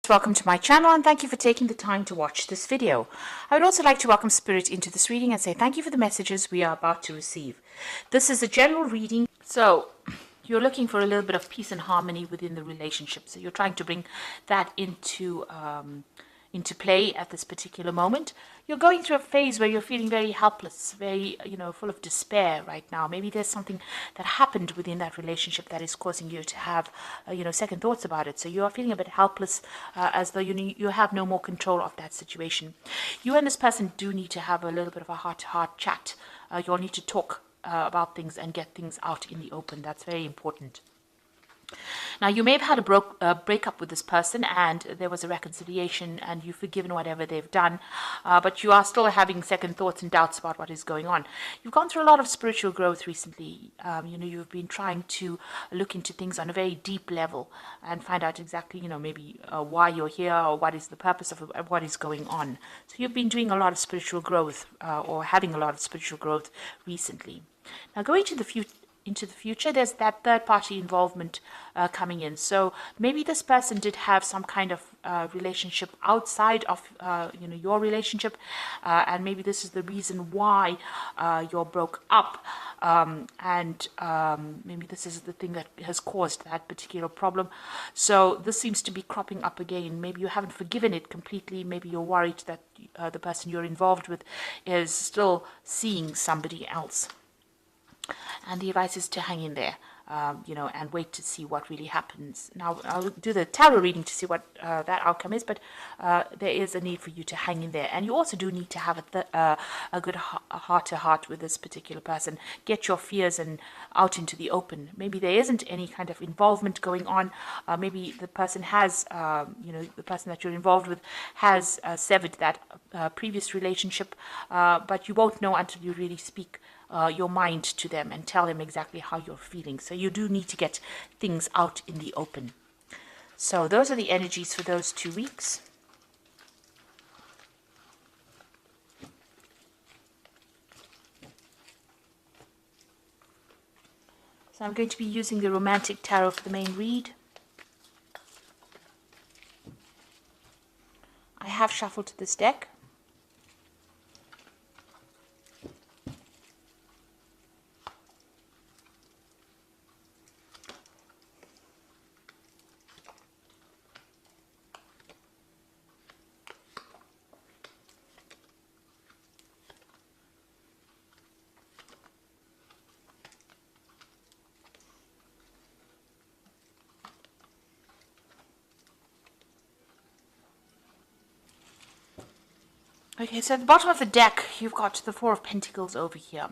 Welcome to my channel and thank you for taking the time to watch this video. I would also like to welcome Spirit into this reading and say thank you for the messages we are about to receive. This is a general reading, so you're looking for a little bit of peace and harmony within the relationship. So you're trying to bring that into play at this particular moment. You're going through a phase where you're feeling very helpless, very, full of despair right now. Maybe there's something that happened within that relationship that is causing you to have, second thoughts about it. So you are feeling a bit helpless, as though you have no more control of that situation. You and this person do need to have a little bit of a heart-to-heart chat. You'll need to talk about things and get things out in the open. That's very important. Now, you may have had a breakup with this person and there was a reconciliation and you've forgiven whatever they've done, but you are still having second thoughts and doubts about what is going on. You've gone through a lot of spiritual growth recently. You've been trying to look into things on a very deep level and find out exactly, maybe why you're here or what is the purpose of what is going on. So you've been doing a lot of spiritual growth or having a lot of spiritual growth recently. Now, going to the future, there's that third-party involvement coming in. So maybe this person did have some kind of relationship outside of your relationship, and maybe this is the reason why you're broke up, and maybe this is the thing that has caused that particular problem. So this seems to be cropping up again. Maybe you haven't forgiven it completely. Maybe you're worried that the person you're involved with is still seeing somebody else. And the advice is to hang in there, and wait to see what really happens. Now, I'll do the tarot reading to see what that outcome is, but there is a need for you to hang in there. And you also do need to have a good heart-to-heart with this particular person. Get your fears out into the open. Maybe there isn't any kind of involvement going on. Maybe the person has, the person that you're involved with has severed that previous relationship, but you won't know until you really speak your mind to them and tell them exactly how you're feeling. So you do need to get things out in the open. So those are the energies for those 2 weeks. So I'm going to be using the Romantic Tarot for the main read. I have shuffled this deck. Okay, so at the bottom of the deck, you've got the Four of Pentacles over here.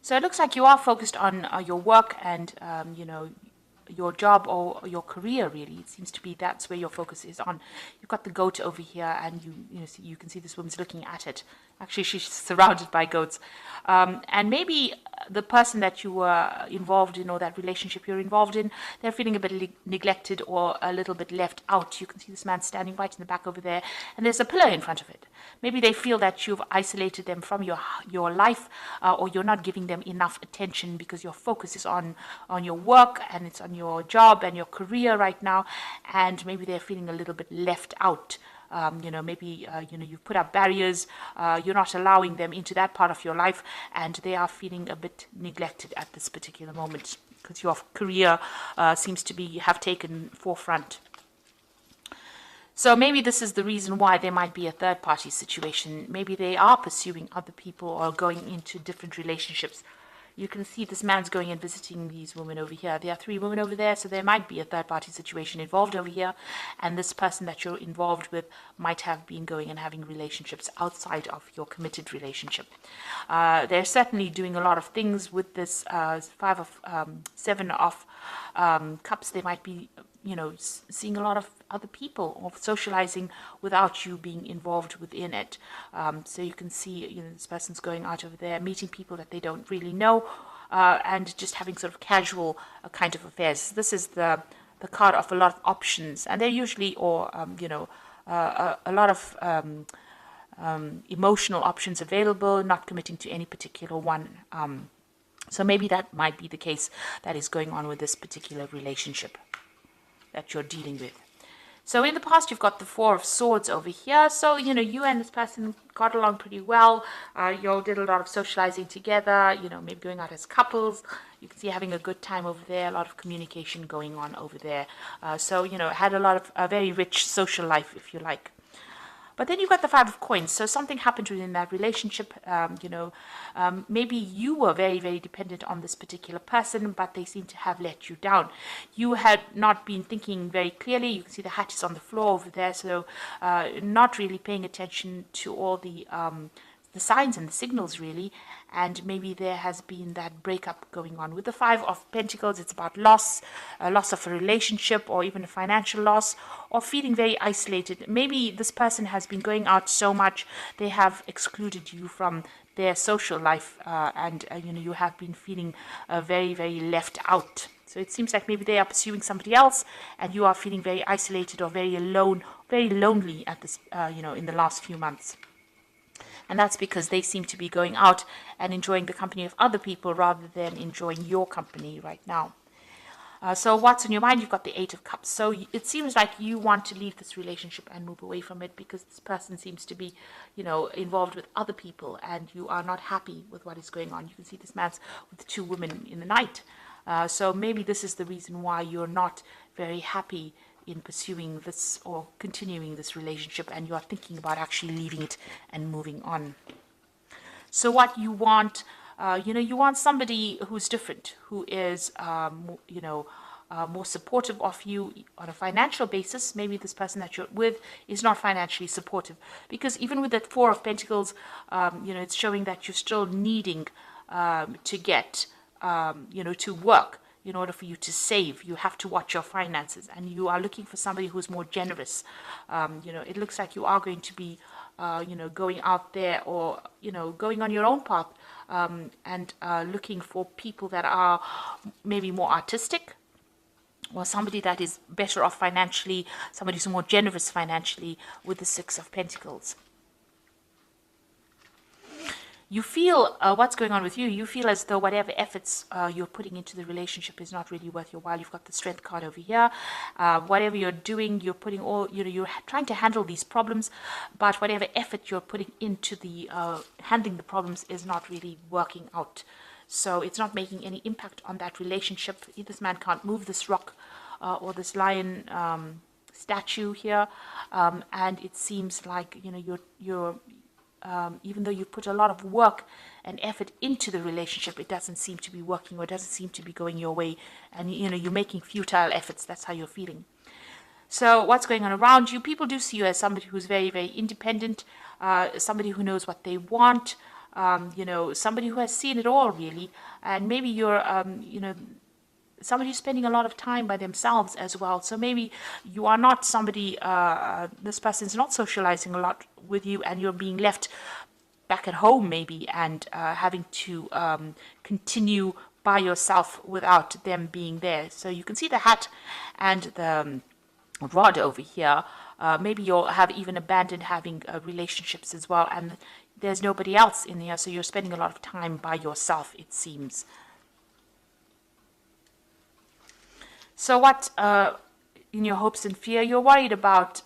So it looks like you are focused on your work and, your job or your career, really. It seems to be that's where your focus is on. You've got the goat over here and you can see this woman's looking at it. Actually, she's surrounded by goats. And maybe the person that you were involved in or that relationship you're involved in, they're feeling a bit neglected or a little bit left out. You can see this man standing right in the back over there and there's a pillar in front of it. Maybe they feel that you've isolated them from your life, or you're not giving them enough attention because your focus is on your work and it's on your job and your career right now, and maybe they're feeling a little bit left out. Maybe you've put up barriers, you're not allowing them into that part of your life, and they are feeling a bit neglected at this particular moment because your career seems to have taken forefront. So maybe this is the reason why there might be a third-party situation. Maybe they are pursuing other people or going into different relationships. You can see this man's going and visiting these women over here. There are 3 women over there, so there might be a third-party situation involved over here. And this person that you're involved with might have been going and having relationships outside of your committed relationship. They're certainly doing a lot of things with this 7 of Cups. They might be seeing a lot of other people or socializing without you being involved within it. So you can see, this person's going out over there, meeting people that they don't really know, and just having sort of casual kind of affairs. This is the card of a lot of options, and they're usually, a lot of emotional options available, not committing to any particular one. So maybe that might be the case that is going on with this particular relationship that you're dealing with. So in the past, you've got the Four of Swords over here. So, you and this person got along pretty well. You all did a lot of socializing together, maybe going out as couples. You can see having a good time over there, a lot of communication going on over there. So, had a lot of a very rich social life, if you like. But then you've got the Five of Coins. So something happened within that relationship. Maybe you were very, very dependent on this particular person, but they seem to have let you down. You had not been thinking very clearly. You can see the hat is on the floor over there. So not really paying attention to all the signs and the signals, really. And maybe there has been that breakup going on. With the Five of Pentacles, it's about loss, loss of a relationship, or even a financial loss, or feeling very isolated. Maybe this person has been going out so much, they have excluded you from their social life, and you have been feeling very, very left out. So it seems like maybe they are pursuing somebody else, and you are feeling very isolated or very alone, very lonely at this, in the last few months. And that's because they seem to be going out and enjoying the company of other people rather than enjoying your company right now. So what's on your mind? You've got the Eight of Cups. So it seems like you want to leave this relationship and move away from it because this person seems to be, involved with other people, and you are not happy with what is going on. You can see this man's with the two women in the night. So maybe this is the reason why you're not very happy in pursuing this or continuing this relationship, and you are thinking about actually leaving it and moving on. So what you want, you want somebody who's different, who is, more supportive of you on a financial basis. Maybe this person that you're with is not financially supportive, because even with that Four of Pentacles, it's showing that you're still needing to get, to work. In order for you to save, you have to watch your finances, and you are looking for somebody who's more generous. It looks like you are going to be, going out there, or, going on your own path, and looking for people that are maybe more artistic, or somebody that is better off financially, somebody who's more generous financially with the Six of Pentacles. You feel what's going on with you. You feel as though whatever efforts you're putting into the relationship is not really worth your while. You've got the Strength card over here. Whatever you're doing, you're putting all, you're trying to handle these problems, but whatever effort you're putting into the handling the problems is not really working out. So it's not making any impact on that relationship. This man can't move this rock or this lion statue here, and it seems like you're even though you put a lot of work and effort into the relationship, it doesn't seem to be working, or it doesn't seem to be going your way, and you're making futile efforts. That's how you're feeling. So what's going on around you? People do see you as somebody who's very, very independent, somebody who knows what they want, somebody who has seen it all, really. And maybe you're somebody who's spending a lot of time by themselves as well. So maybe you are not somebody, this person's not socializing a lot with you, and you're being left back at home maybe, and having to continue by yourself without them being there. So you can see the hat and the rod over here. Maybe you'll have even abandoned having relationships as well, and there's nobody else in here, so you're spending a lot of time by yourself, it seems. So what, in your hopes and fear, you're worried about,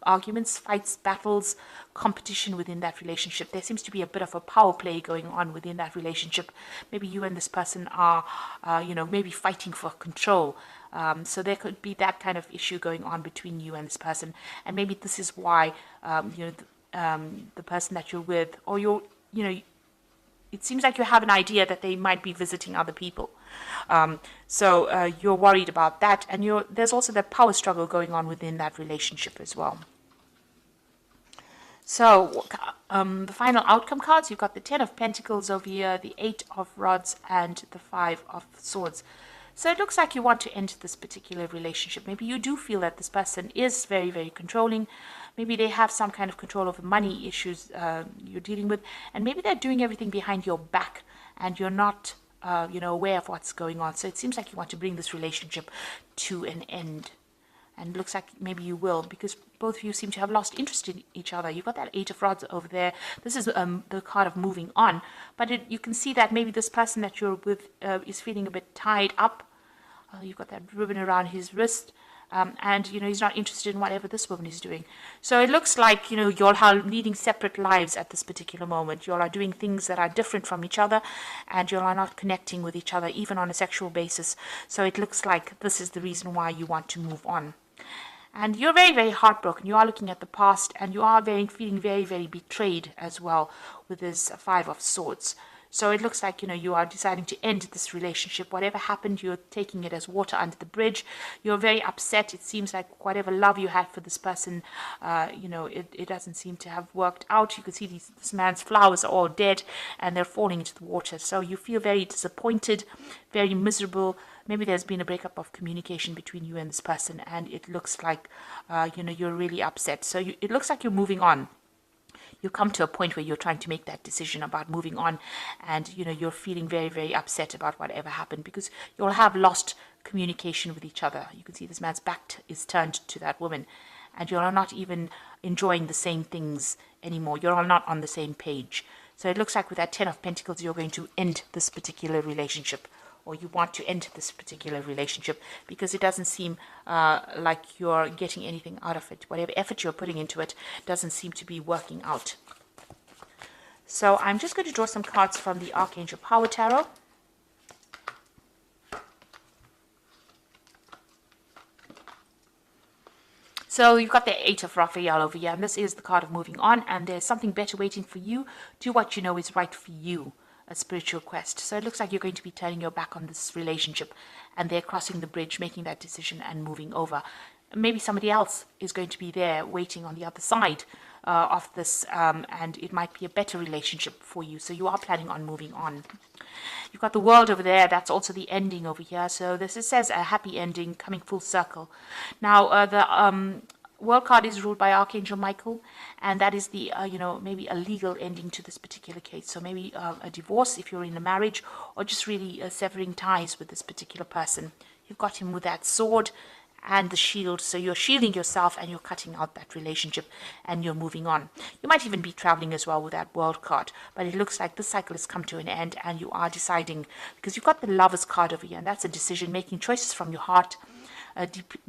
arguments, fights, battles, competition within that relationship. There seems to be a bit of a power play going on within that relationship. Maybe you and this person are, maybe fighting for control. So there could be that kind of issue going on between you and this person. And maybe this is why, the person that you're with, or it seems like you have an idea that they might be visiting other people. So you're worried about that, and there's also that power struggle going on within that relationship as well. So the final outcome cards, you've got the Ten of Pentacles over here, the Eight of Rods, and the Five of Swords. So it looks like you want to end this particular relationship. Maybe you do feel that this person is very, very controlling. Maybe they have some kind of control over money issues you're dealing with. And maybe they're doing everything behind your back, and you're not, aware of what's going on. So it seems like you want to bring this relationship to an end. And it looks like maybe you will, because both of you seem to have lost interest in each other. You've got that Eight of Rods over there. This is the card of moving on. But you can see that maybe this person that you're with is feeling a bit tied up. You've got that ribbon around his wrist. and he's not interested in whatever this woman is doing. So it looks like you all are leading separate lives at this particular moment. You all are doing things that are different from each other, and you all are not connecting with each other even on a sexual basis. So it looks like this is the reason why you want to move on. And you're very, very heartbroken. You are looking at the past, and you are feeling very, very betrayed as well with this Five of Swords. So it looks like, you are deciding to end this relationship. Whatever happened, you're taking it as water under the bridge. You're very upset. It seems like whatever love you had for this person, it doesn't seem to have worked out. You can see this man's flowers are all dead and they're falling into the water. So you feel very disappointed, very miserable. Maybe there's been a breakup of communication between you and this person, and it looks like, you're really upset. So it looks like you're moving on. You come to a point where you're trying to make that decision about moving on, and you're feeling very, very upset about whatever happened, because you'll have lost communication with each other. You can see this man's back is turned to that woman, and you're not even enjoying the same things anymore. You're all not on the same page. So it looks like with that Ten of Pentacles, you're going to end this particular relationship, or you want to end this particular relationship, because it doesn't seem like you're getting anything out of it. Whatever effort you're putting into it doesn't seem to be working out. So I'm just going to draw some cards from the Archangel Power Tarot. So you've got the Eight of Raphael over here, and this is the card of moving on, and there's something better waiting for you. Do what you know is right for you. A spiritual quest. So it looks like you're going to be turning your back on this relationship, and they're crossing the bridge, making that decision and moving over. Maybe somebody else is going to be there waiting on the other side of this, and it might be a better relationship for you. So you are planning on moving on. You've got the World over there. That's also the ending over here. So this says a happy ending coming full circle. Now the World card is ruled by Archangel Michael, and that is the, maybe a legal ending to this particular case. So maybe a divorce if you're in a marriage, or just really severing ties with this particular person. You've got him with that sword and the shield. So you're shielding yourself and you're cutting out that relationship and you're moving on. You might even be traveling as well with that World card, but it looks like this cycle has come to an end and you are deciding, because you've got the Lovers card over here, and that's a decision, making choices from your heart,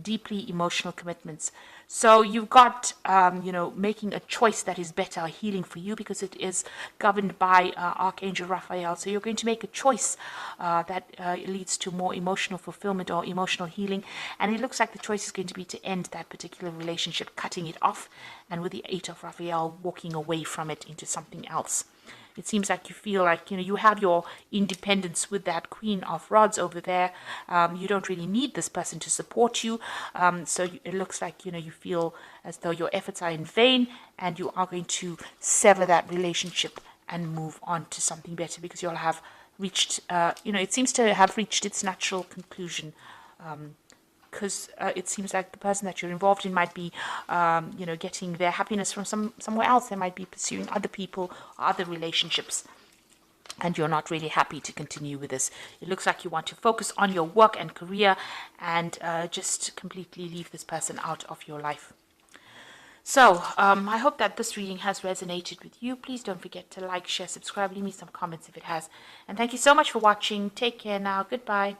deeply emotional commitments. So you've got, making a choice that is better, healing for you, because it is governed by Archangel Raphael. So you're going to make a choice that leads to more emotional fulfillment or emotional healing. And it looks like the choice is going to be to end that particular relationship, cutting it off, and with the Eight of Raphael, walking away from it into something else. It seems like you feel like, you have your independence with that Queen of Rods over there. You don't really need this person to support you. So it looks like, you feel as though your efforts are in vain, and you are going to sever that relationship and move on to something better, because you'll have reached, it seems to have reached its natural conclusion. Because it seems like the person that you're involved in might be, getting their happiness from somewhere else. They might be pursuing other people or other relationships, and you're not really happy to continue with this. It looks like you want to focus on your work and career, and just completely leave this person out of your life. So I hope that this reading has resonated with you. Please don't forget to like, share, subscribe, leave me some comments if it has. And thank you so much for watching. Take care now. Goodbye.